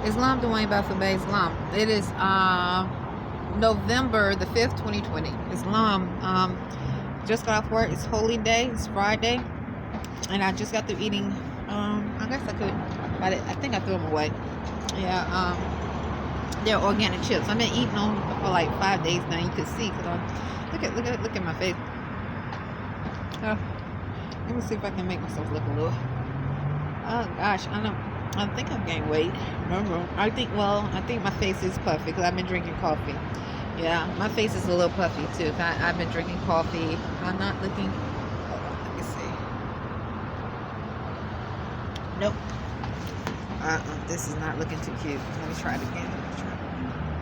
Islam Dwayne Bey Islam. It is November the 5th, 2020. Islam. Just got off work. It's holy day. It's Friday. And I just got through eating. I guess I could, but I think I threw them away. Yeah. They're organic chips. I've been eating them for like 5 days now. You can see, cause look at my face. Let me see if I can make myself look a little. Oh gosh, I think I've gained weight. Remember, I think my face is puffy because I've been drinking coffee. Yeah, my face is a little puffy too. I've been drinking coffee. I'm not looking. Let me see. Nope. This is not looking too cute. Let me try it again.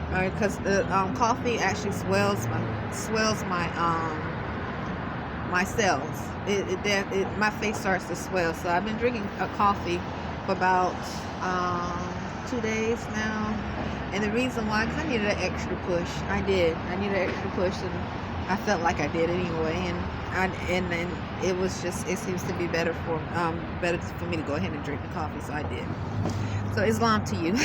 Alright, because the coffee actually swells my my cells. My face starts to swell. So I've been drinking coffee for about 2 days now, and the reason why, because I needed an extra push. I needed an extra push, and I felt like I did anyway. And then it seems to be better for me to go ahead and drink the coffee, so I did. So Islam to you.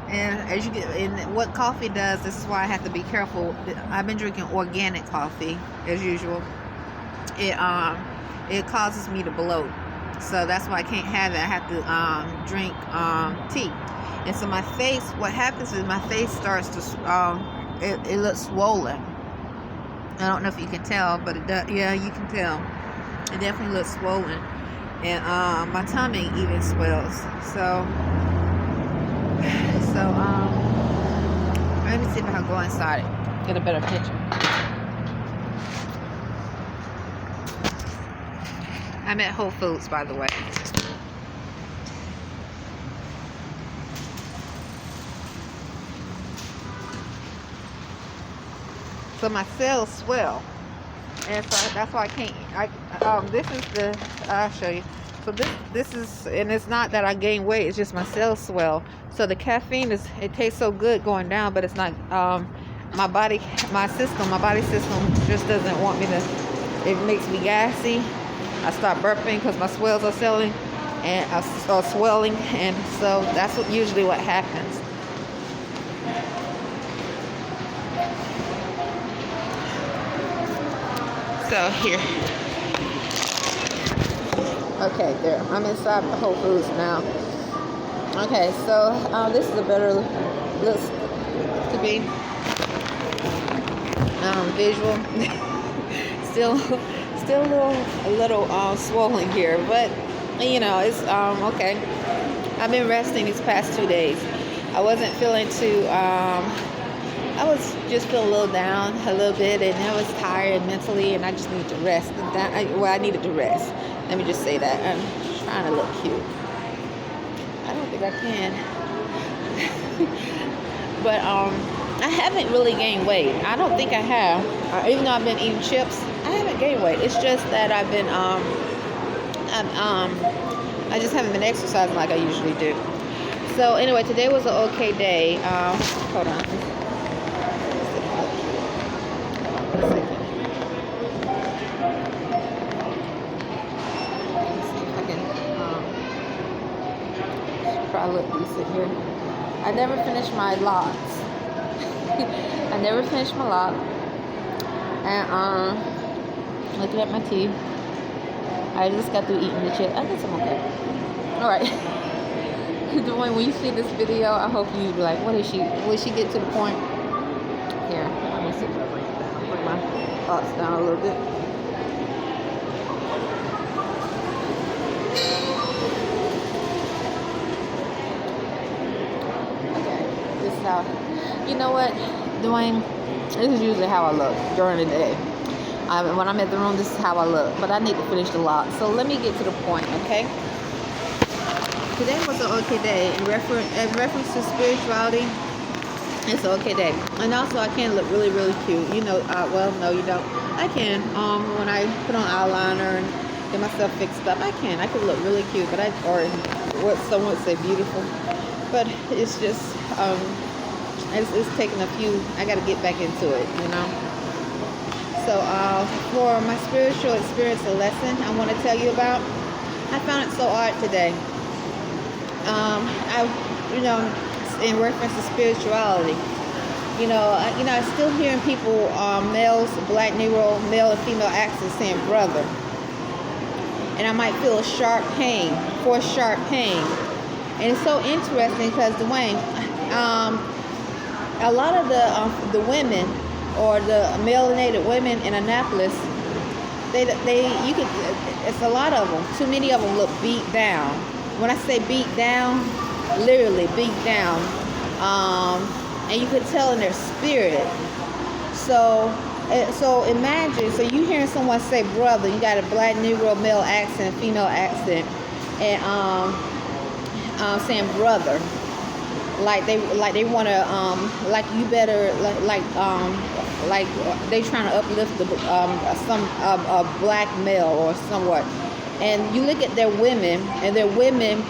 And as you get, and what coffee does, this is why I have to be careful. I've been drinking organic coffee as usual. It causes me to bloat, so that's why I can't have it. I have to drink tea. And so my face, what happens is my face starts to it looks swollen. I don't know if you can tell, but it does. Yeah, you can tell. It definitely looks swollen, and my tummy even swells. So let me see if I can go inside it, get a better picture. I'm at Whole Foods, by the way. So my cells swell, and so that's why I can't. This is the. I'll show you. So this is, and it's not that I gain weight. It's just my cells swell. So the caffeine it tastes so good going down, but it's not. My body system just doesn't want me to. It makes me gassy. I start burping because my swells are swelling, and so that's usually what happens. So here. Okay, there. I'm inside the Whole Foods now. Okay, so this is a better looks to be visual. still a little swollen here, but you know it's okay. I've been resting these past 2 days. I wasn't feeling too. I was just feeling a little down a little bit, and I was tired mentally, and I just needed to rest. I needed to rest. Let me just say that. I'm trying to look cute. I don't think I can. But I haven't really gained weight. I don't think I have. Even though I've been eating chips, I haven't gained weight. It's just that I've been I just haven't been exercising like I usually do. So anyway, today was an okay day. Hold on. I look decent here. I never finished my lots. I never finished my lot. And looking at my teeth. I just got through eating the chips. I guess I'm okay. Alright. Dwayne, when you see this video, I hope you be like, what is she? Will she get to the point? Here, let me see if I bring it down. Bring my thoughts down a little bit. You know what, Dwayne? This is usually how I look during the day. When I'm at the room, this is how I look. But I need to finish the lot. So let me get to the point, okay? Today was an okay day. In reference to spirituality, it's an okay day. And also, I can look really, really cute. You know, well, no, you don't. I can. When I put on eyeliner and get myself fixed up, I can look really cute. But or what some would say beautiful. But it's just it's taking a few. I got to get back into it, you know. So for my spiritual experience, a lesson I want to tell you about. I found it so odd today. in reference to spirituality, I'm still hearing people, males, black, Negro, male and female accents saying brother. And I might feel a sharp pain, forced sharp pain. And it's so interesting because, Dwayne, a lot of the women or the melanated women in Annapolis, it's a lot of them. Too many of them look beat down. When I say beat down, literally beat down. And you could tell in their spirit. So imagine, so you hearing someone say brother, you got a black, Negro, male accent, female accent, and saying brother, like they want to, like you better, like they trying to uplift a black male or somewhat. And you look at their women, and their women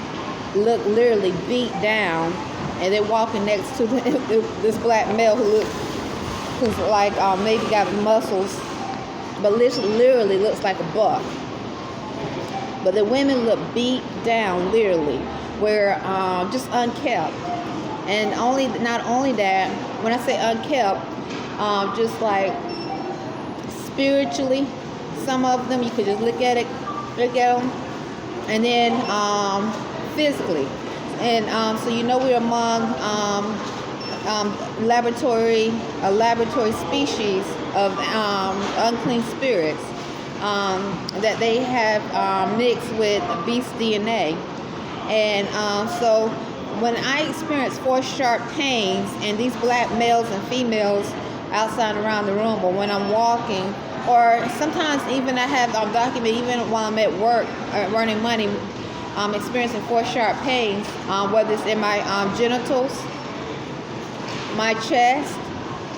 look literally beat down, and they're walking next to this black male who's like maybe got muscles, but literally looks like a buck. But the women look beat down, literally, where just unkept. And not only that, when I say unkept, just like spiritually, some of them you could just look at them, and then physically. And so we're among a laboratory species of unclean spirits that they have mixed with beast DNA. And so when I experience forced sharp pains and these black males and females outside and around the room, or when I'm walking, or sometimes even I have documented even while I'm at work earning money, experiencing forced sharp pains, whether it's in my genitals, my chest,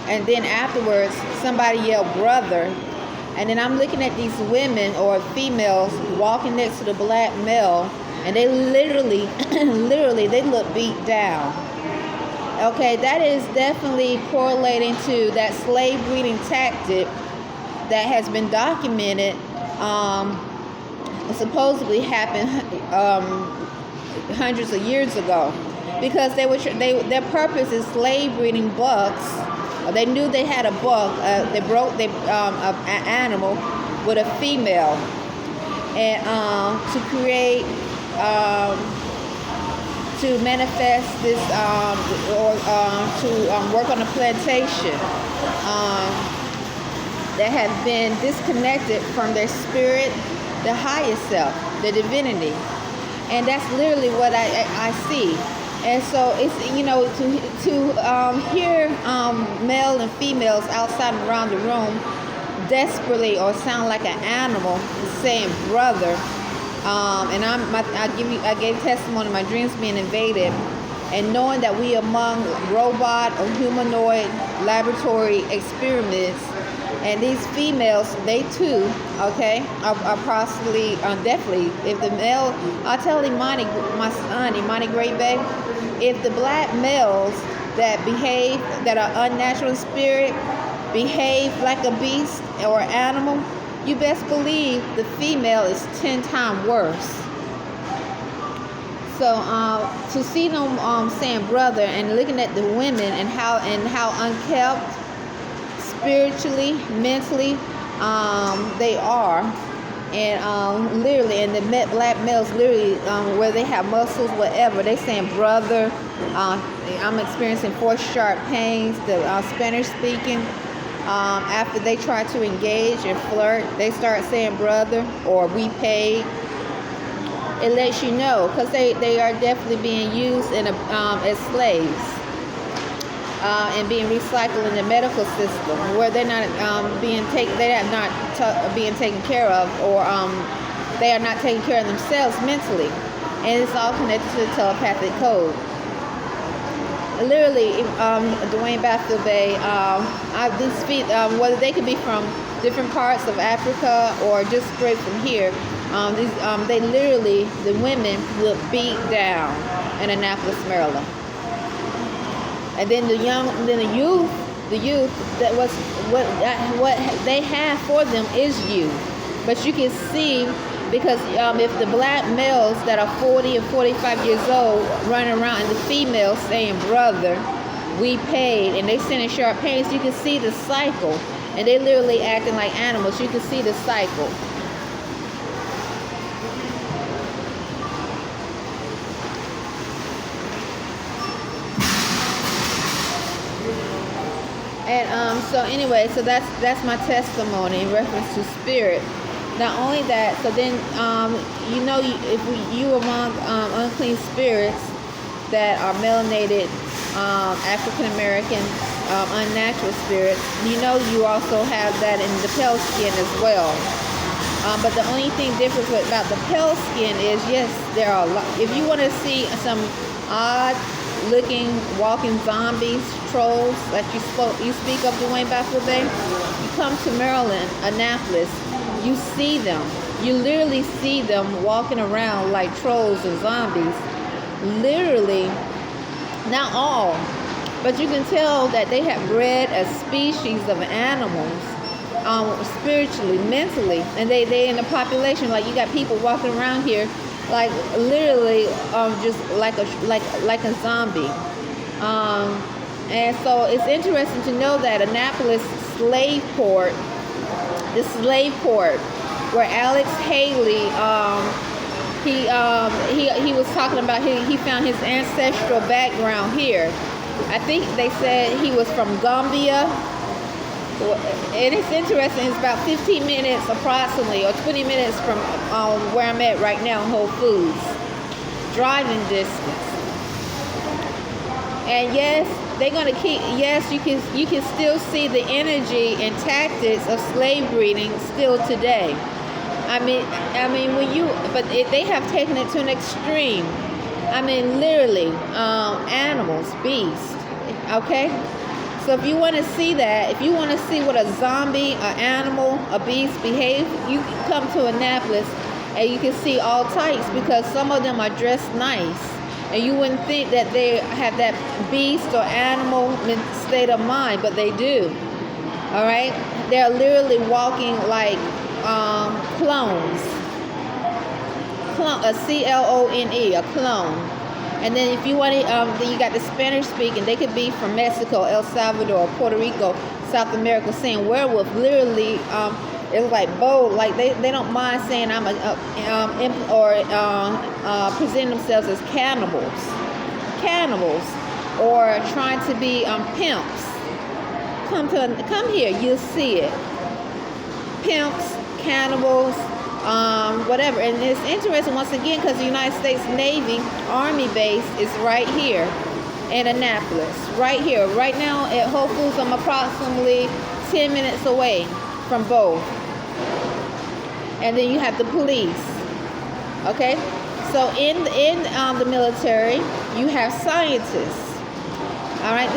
and then afterwards somebody yelled brother, and then I'm looking at these women or females walking next to the black male, and they literally they look beat down. Okay, that is definitely correlating to that slave breeding tactic that has been documented, supposedly happened hundreds of years ago, because their purpose is slave breeding bucks. They knew they had a buck. They broke an animal with a female, and to create, to manifest this, or to work on a plantation that have been disconnected from their spirit, the highest self, the divinity. And that's literally what I see. And so it's, to hear male and females outside and around the room desperately or sound like an animal saying brother, and I gave testimony of my dreams being invaded, and knowing that we among robot or humanoid laboratory experiments. And these females, they too, okay, are possibly, definitely, if the male, I'll tell Imani, my son, Imani Great Bay, if the black males that behave, that are unnatural in spirit, behave like a beast or animal, you best believe the female is 10 times worse. So to see them saying brother and looking at the women and how unkept, spiritually, mentally, they are, and literally, and the black males literally, where they have muscles, whatever, they saying brother. I'm experiencing forced sharp pains. The Spanish speaking, after they try to engage and flirt, they start saying brother or we paid. It lets you know, because they are definitely being used as slaves. And being recycled in the medical system, where they're not being taken care of, or they are not taking care of themselves mentally, and it's all connected to the telepathic code. Literally, Dwayne Bathfield Bay, these feet, whether they could be from different parts of Africa or just straight from here, they literally, the women look beat down in Annapolis, Maryland. And then the youth, that was what they have for them is youth. But you can see Because if the black males that are 40 and 45 years old running around and the females saying, brother, we paid, and they sending sharp pains, you can see the cycle. And they literally acting like animals. You can see the cycle. And so anyway, so that's my testimony in reference to spirit. Not only that, so then if you among unclean spirits that are melanated, African American, unnatural spirits, you also have that in the pale skin as well. But the only thing different about the pale skin is, yes, there are a lot. If you want to see some odd looking walking zombies, trolls that you speak of, Dwayne Bay, you come to Maryland, Annapolis, you see them. You literally see them walking around like trolls and zombies. Literally, not all, but you can tell that they have bred a species of animals, spiritually, mentally, and they in the population. Like, you got people walking around here, like literally, just like a zombie. And so it's interesting to know that Annapolis slave port, the slave port, where Alex Haley, he was talking about, he found his ancestral background here. I think they said he was from Gambia. And it's interesting, it's about 15 minutes approximately, or 20 minutes from where I'm at right now in Whole Foods, driving distance. And yes, they're going to keep, yes, you can still see the energy and tactics of slave breeding still today. I mean, they have taken it to an extreme. I mean, literally, animals, beasts, okay? So if you want to see that, if you want to see what a zombie, an animal, a beast behave, you can come to Annapolis and you can see all types, because some of them are dressed nice. And you wouldn't think that they have that beast or animal state of mind, but they do. All right? They're literally walking like clones. A C-L-O-N-E, a clone. And then if you want to, then you got the Spanish speaking. They could be from Mexico, El Salvador, Puerto Rico, South America, saying werewolf. Literally, it's like bold. Like they don't mind saying I'm presenting themselves as cannibals, or trying to be pimps. Come here, you'll see it. Pimps, cannibals, whatever. And it's interesting once again because the United States Navy Army base is right here in Annapolis, right here. Right now at Whole Foods, I'm approximately 10 minutes away from both. And then you have the police. Okay, so in the military, you have scientists. All right,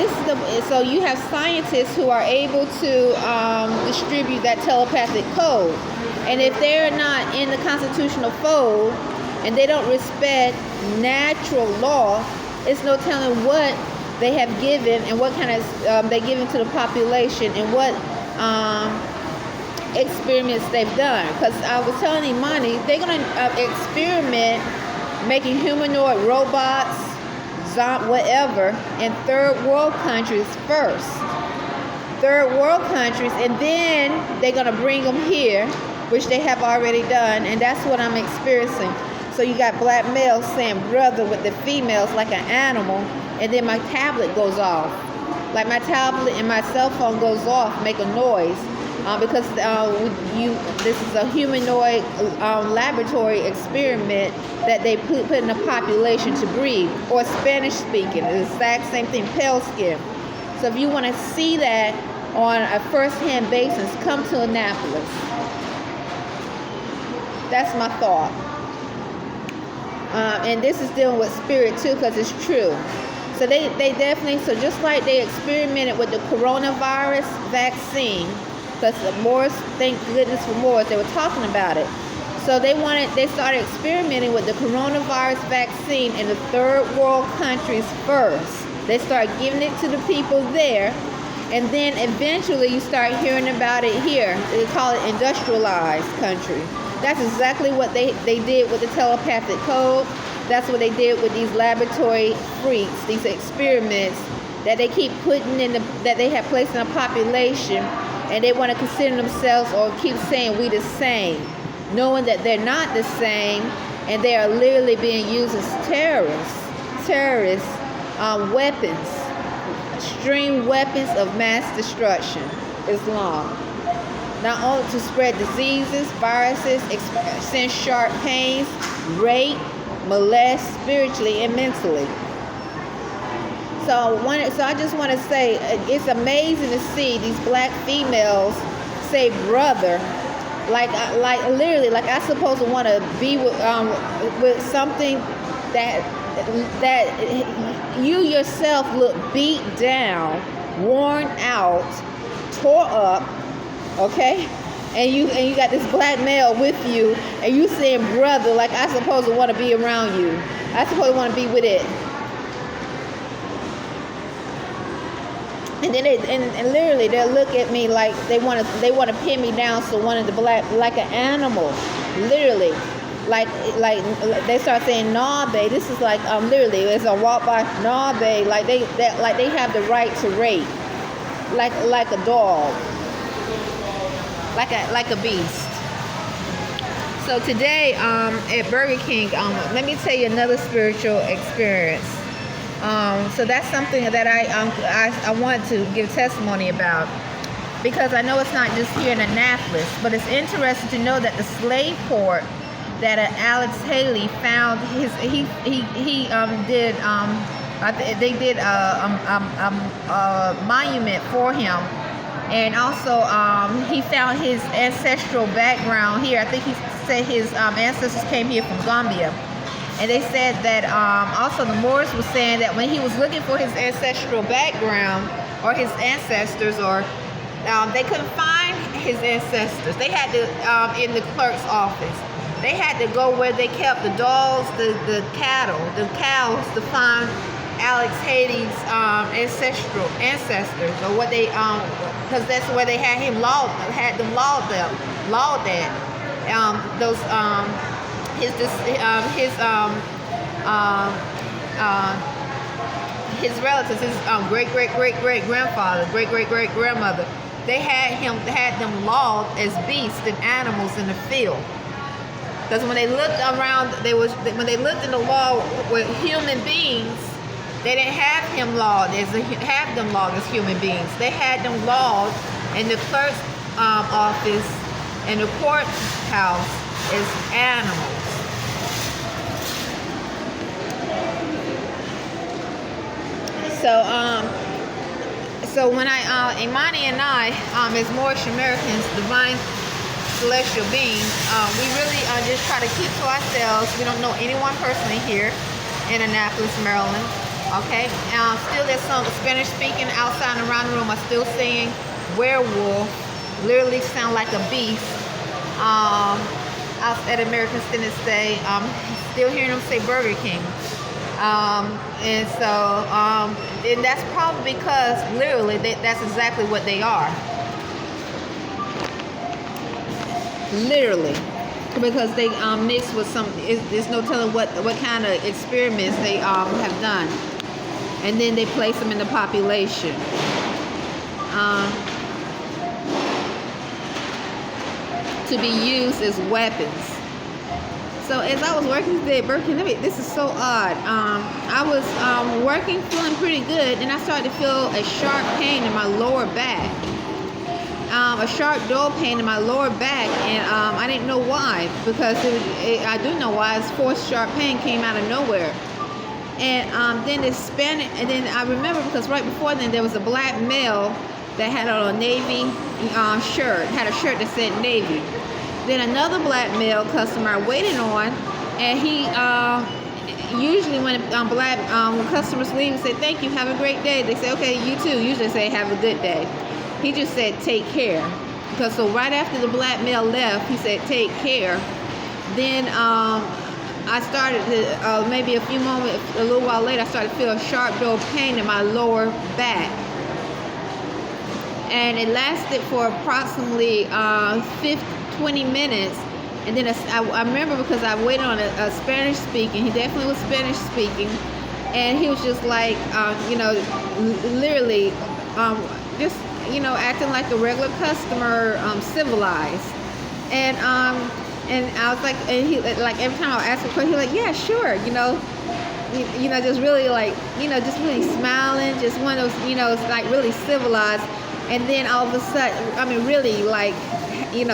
so you have scientists who are able to distribute that telepathic code. And if they're not in the constitutional fold and they don't respect natural law, it's no telling what they have given and what kind of they given to the population and what experiments they've done. Because I was telling Imani, they're going to experiment making humanoid robots, whatever, in third world countries first. Third world countries, and then they're going to bring them here, which they have already done, and that's what I'm experiencing. So you got black males saying brother with the females like an animal, and then my tablet goes off. Like my tablet and my cell phone goes off, make a noise, because this is a humanoid laboratory experiment that they put in the population to breed, or Spanish speaking, the exact same thing, pale skin. So if you want to see that on a first-hand basis, come to Annapolis. That's my thought. And this is dealing with spirit too, because it's true. So they definitely, so just like they experimented with the coronavirus vaccine, because Morris, thank goodness for Morris, they were talking about it. So they started experimenting with the coronavirus vaccine in the third world countries first. They start giving it to the people there, and then eventually you start hearing about it here. They call it industrialized country. That's exactly what they did with the telepathic code. That's what they did with these laboratory freaks, these experiments that they keep putting in that they have placed in a population, and they want to consider themselves or keep saying we the same, knowing that they're not the same, and they are literally being used as terrorists, weapons, extreme weapons of mass destruction. Islam. Not only to spread diseases, viruses, send sharp pains, rape, molest spiritually and mentally. So I just want to say it's amazing to see these black females say brother, like literally, like I'm supposed to want to be with something that you yourself look beat down, worn out, tore up, okay? And you got this black male with you, and you saying brother, like I supposed to want to be around you. I supposed to want to be with it. And then and literally they'll look at me like they want to pin me down, so one of the black, like an animal, literally, like they start saying nah bae. This is like literally as I walk by, nah bae, like they have the right to rape, like a dog, like a beast. So today at Burger King, let me tell you another spiritual experience. So that's something that I want to give testimony about, because I know it's not just here in Annapolis, but it's interesting to know that the slave port that Alex Haley found they did a monument for him, and also he found his ancestral background here. I think he said his ancestors came here from Gambia. And they said that also the Moors was saying that when he was looking for his ancestral background or his ancestors, or they couldn't find his ancestors. They had to, in the clerk's office, they had to go where they kept the dogs, the cattle, the cows, to find Alex Haley's ancestors, or what they, because that's where they had him lawed at. His relatives, his great grandfather, great grandmother, they had them lawed as beasts and animals in the field. Because when they looked around, when they looked in the law with human beings, they didn't have them lawed as human beings. They had them lawed in the clerk's office and the courthouse as animals. So when Imani and I, as Moorish Americans, divine celestial beings, we really just try to keep to ourselves. We don't know anyone personally here in Annapolis, Maryland. Okay, still there's some Spanish speaking outside and around the room are still saying werewolf, literally sound like a beast. Out at American Standard Day, still hearing them say Burger King. And that's probably because literally that's exactly what they are. Literally, because they mix with some. There's no telling what kind of experiments they have done, and then they place them in the population. To be used as weapons. So as I was working today at Burger King, this is so odd. I was working, feeling pretty good, and I started to feel a sharp pain in my lower back. A sharp dull pain in my lower back, and I didn't know why, because I do know why. It's forced sharp pain came out of nowhere. And then it Spanish, and then I remember because right before then there was a black male that had on a navy shirt, had a shirt that said Navy. Then another black male customer I waited on, and he usually when customers leave and say thank you, have a great day, they say okay, you too. Usually say have a good day. He just said take care, because so right after the black male left, he said take care. Then I started to maybe a little while later, I started to feel a sharp dull pain in my lower back. And it lasted for approximately 20 minutes, And then I remember because I waited on a Spanish speaking. He definitely was Spanish speaking, and he was just like, literally, just acting like a regular customer, civilized. And I was like, and he like every time I asked him a question, he was like, yeah, sure, just really like, just really smiling, just one of those, like really civilized. And then all of a sudden, I mean, really like,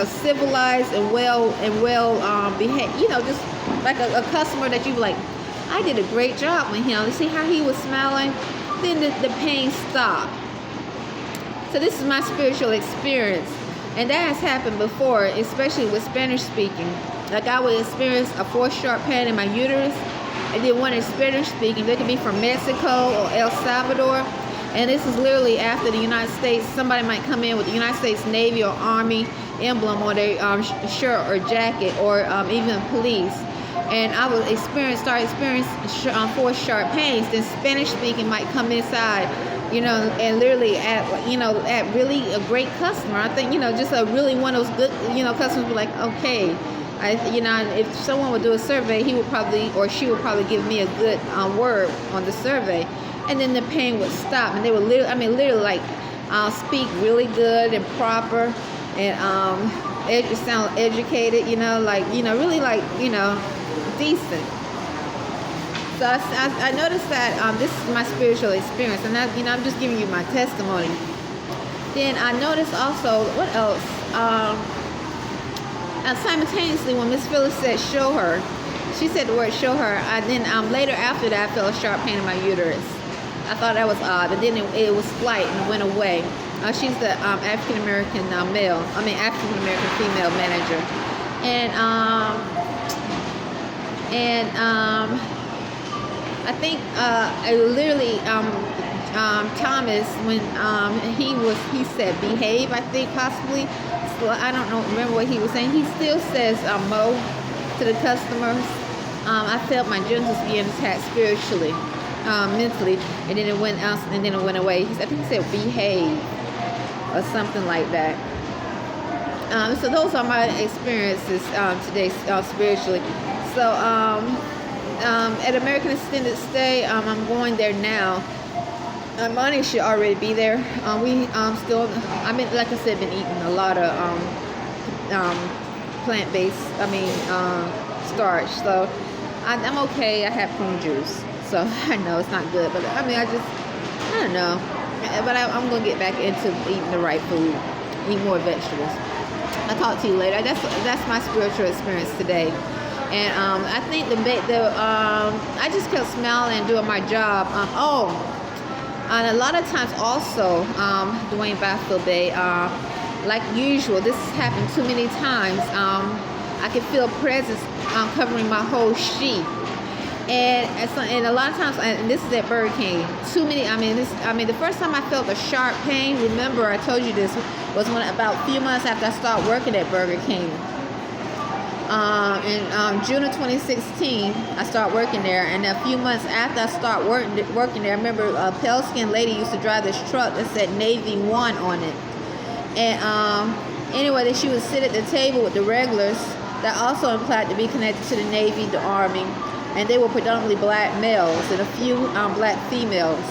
civilized and well behaved, just like a customer that you be like, I did a great job with him. You see how he was smiling? Then the pain stopped. So this is my spiritual experience. And that has happened before, especially with Spanish speaking. Like I would experience a forced sharp pain in my uterus. And then one in Spanish speaking, they could be from Mexico or El Salvador. And this is literally after the United States, somebody might come in with the United States Navy or Army emblem on their shirt or jacket, or even police. And I would start experiencing forced sharp pains. Then Spanish speaking might come inside, and literally at really a great customer. I think, just a really one of those good, customers be like, okay, if someone would do a survey, he would probably, or she would probably give me a good word on the survey. And then the pain would stop, and they would literally like speak really good and proper, and sound educated, really like, decent. So I noticed that this is my spiritual experience, and I'm just giving you my testimony. Then I noticed also, what else? Simultaneously, when Miss Phyllis said show her, she said the word show her. Then later after that, I felt a sharp pain in my uterus. I thought that was odd, but then it was slight and went away. She's the African American African American female manager, and I think literally Thomas, when he said behave, I think possibly. So I don't remember what he was saying. He still says mo to the customers. I felt my genitals being attacked spiritually, mentally, and then it went out, and then it went away. I think he said behave or something like that. So those are my experiences today spiritually. So at American Extended Stay, I'm going there now. Money should already be there. Like I said, been eating a lot of plant-based, starch. So I'm okay. I have prune juice, so I know it's not good, but I don't know. But I'm gonna get back into eating the right food, eat more vegetables. I'll talk to you later. That's my spiritual experience today. And I think I just kept smiling and doing my job. And a lot of times also, Dwayne Bey, like usual, this has happened too many times. I can feel presence covering my whole sheet. And a lot of times, and this is at Burger King, the first time I felt a sharp pain, remember I told you this, was when about a few months after I started working at Burger King. In June of 2016, I started working there, and a few months after I started working there, I remember a pale-skinned lady used to drive this truck that said Navy 1 on it. And anyway, that she would sit at the table with the regulars that also implied to be connected to the Navy, the Army, and they were predominantly black males and a few black females.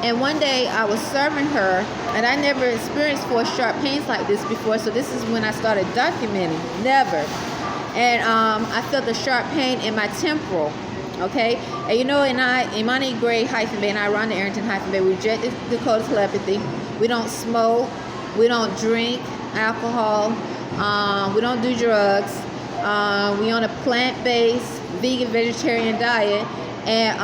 And one day I was serving her, and I never experienced forced sharp pains like this before, so this is when I started documenting. Never. And I felt a sharp pain in my temporal. Okay? And Imani Gray-Bey and I run the Arrington-Bey. We reject the code of telepathy. We don't smoke. We don't drink alcohol. We don't do drugs. We on a plant-based, vegan, vegetarian diet. And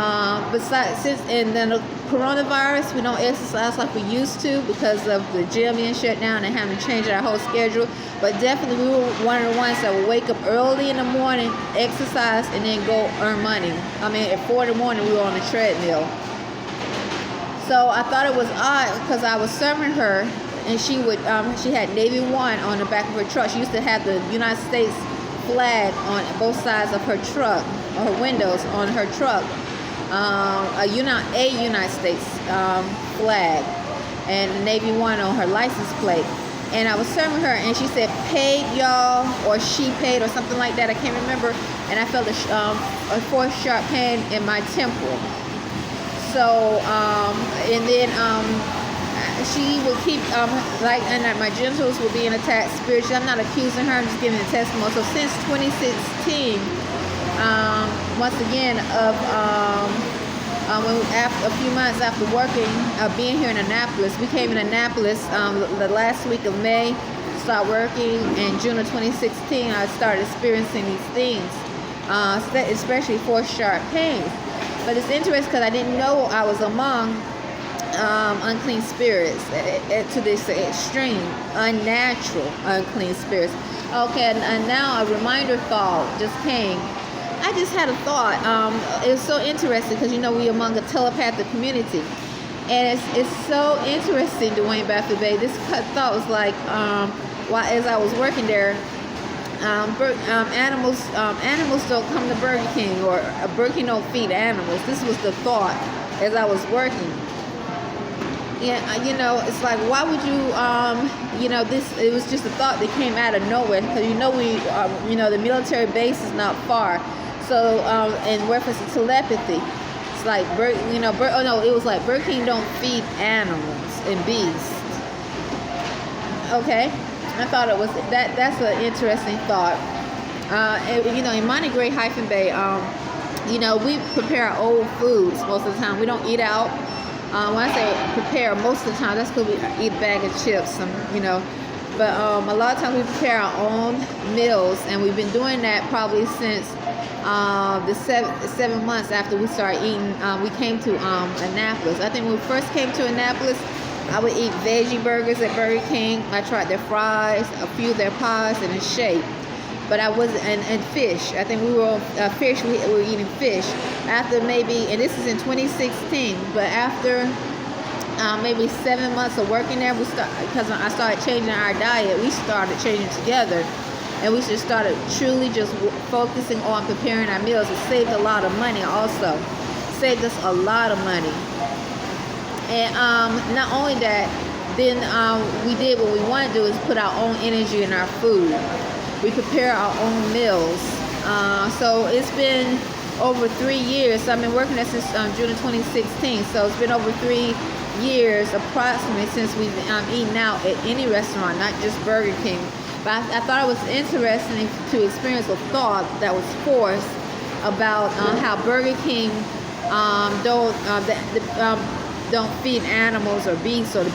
and then the coronavirus, we don't exercise like we used to because of the gym being shut down and having to change our whole schedule. But definitely we were one of the ones that would wake up early in the morning, exercise, and then go earn money. At 4 in the morning we were on the treadmill. So I thought it was odd because I was serving her, and she had Navy 1 on the back of her truck. She used to have the United States flag on both sides of her truck, or her windows on her truck, a United States flag, and Navy 1 on her license plate. and I was serving her, and she said, "Paid, y'all," or "she paid," or something like that. I can't remember. And I felt a force sharp pain in my temple. So, and then she would keep, and that my genitals were being attacked spiritually. I'm not accusing her, I'm just giving a testimony. So since 2016, once again, after a few months after being here in Annapolis, we came in Annapolis the last week of May, started working. In June of 2016, I started experiencing these things, especially force sharp pains. But it's interesting because I didn't know I was among unclean spirits to this extreme, unnatural unclean spirits. Okay, and now a reminder thought just came. I just had a thought. It was so interesting because we among a telepathic community, and it's so interesting, Dwayne Bey. This thought was like, while as I was working there, animals don't come to Burger King, or Burger King don't feed animals. This was the thought as I was working. Yeah, it's like, why would you, it was just a thought that came out of nowhere, because the military base is not far. So, in reference to telepathy, it's like, it was like Burger King don't feed animals and beasts. Okay, I thought it was, that's an interesting thought. In Monterey-Bay, we prepare our own foods most of the time. We don't eat out. When I say prepare, most of the time, that's because we eat a bag of chips, but a lot of times we prepare our own meals, and we've been doing that probably since the 7 months after we started eating. We came to Annapolis. I think when we first came to Annapolis, I would eat veggie burgers at Burger King. I tried their fries, a few of their pies, and a shake. But I wasn't, and fish. I think we were on fish. We were eating fish. After maybe, and this is in 2016, but after maybe 7 months of working there, because I started changing our diet, we started changing together, and we just started truly just focusing on preparing our meals. It saved a lot of money also. Saved us a lot of money. And not only that, then we did what we want to do is put our own energy in our food. We prepare our own meals. So it's been over 3 years. So I've been working there since June of 2016. So it's been over 3 years approximately since we've eaten out at any restaurant, not just Burger King. But I thought it was interesting to experience a thought that was forced about how Burger King don't feed animals or beasts, or the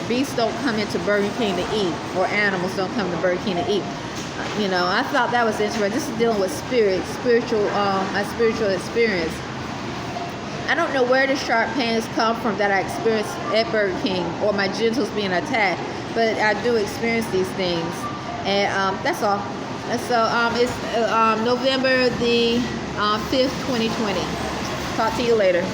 beasts don't come into Burger King to eat, or animals don't come to Burger King to eat. I thought that was interesting. This is dealing with spiritual experience. I don't know where the sharp pains come from that I experienced at Burger King, or my genitals being attacked, but I do experience these things, and that's all. So it's November the 5th, 2020. Talk to you later.